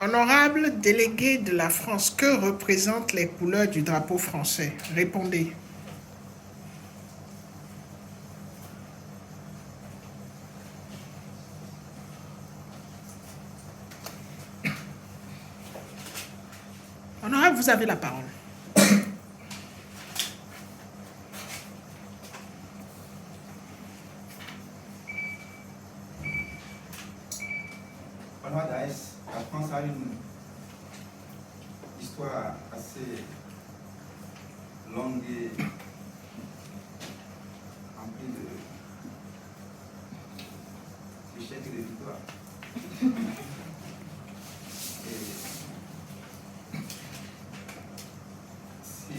Honorable délégué de la France, que représentent les couleurs du drapeau français? Répondez. Honorable, vous avez la parole. Honorable Daès, la France a une histoire assez longue et remplie d'échecs et de victoires. Et si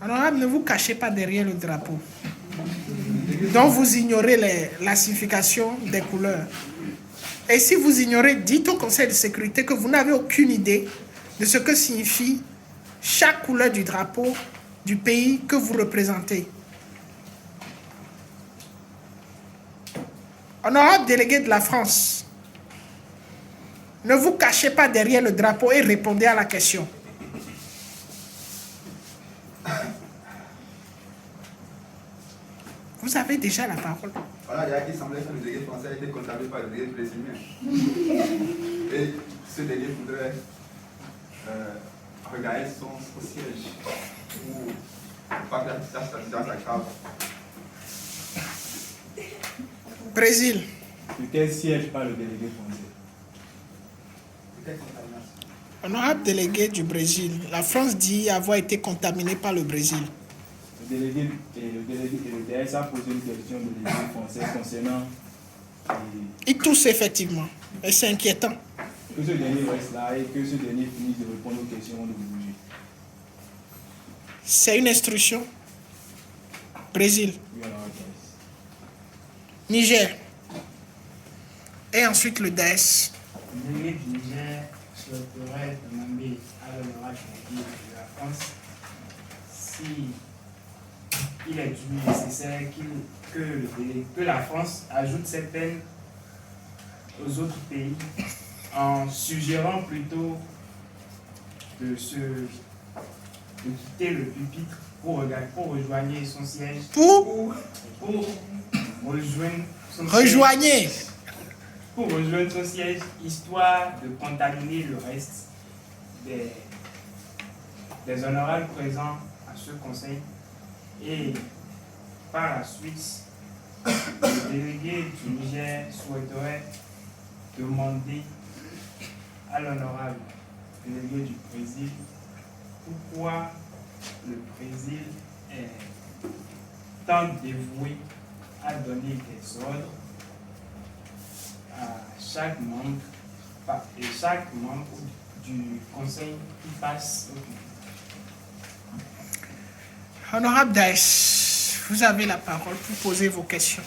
Honorable, ne vous cachez pas derrière le drapeau. Donc vous ignorez la signification des couleurs. Et si vous ignorez, dites au Conseil de sécurité que vous n'avez aucune idée de ce que signifie chaque couleur du drapeau du pays que vous représentez. Honorable délégué de la France, ne vous cachez pas derrière le drapeau et répondez à la question. Vous avez déjà la parole. Voilà, il semblait que le délégué français a été contaminé par le délégué brésilien. Et ce délégué voudrait regarder son siège pour pas que la situation s'aggrave. Brésil. De quel siège parle le délégué français? Honorable délégué du Brésil, la France dit avoir été contaminée par le Brésil. Le délégué DS a posé une question au délégué français concernant. Il tousse effectivement, et c'est inquiétant. Que ce dernier reste là et que ce dernier finisse de répondre aux questions de bouger. C'est une instruction. Brésil. Oui, alors, Niger. Et ensuite le DS. Le délégué du Niger souhaiterait demander à l'honorable délégué de la France si il est nécessaire que la France ajoute ses peines aux autres pays en suggérant plutôt de quitter le pupitre pour rejoindre son siège. Pour rejoindre son rejoignez. siège. Pour rejoindre son siège, histoire de contaminer le reste des honorables présents à ce conseil. Et par la suite, le délégué du Niger souhaiterait demander à l'honorable délégué du Brésil pourquoi le Brésil est tant dévoué à donner des ordres à chaque membre du conseil qui passe au public. Honorable Daesh, vous avez la parole pour poser vos questions.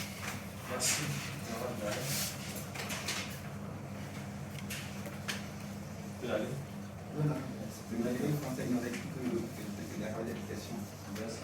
Merci, honorable Daesh. Tu peux aller? Non, le délégué français nous a dit que il y avait des questions. Merci.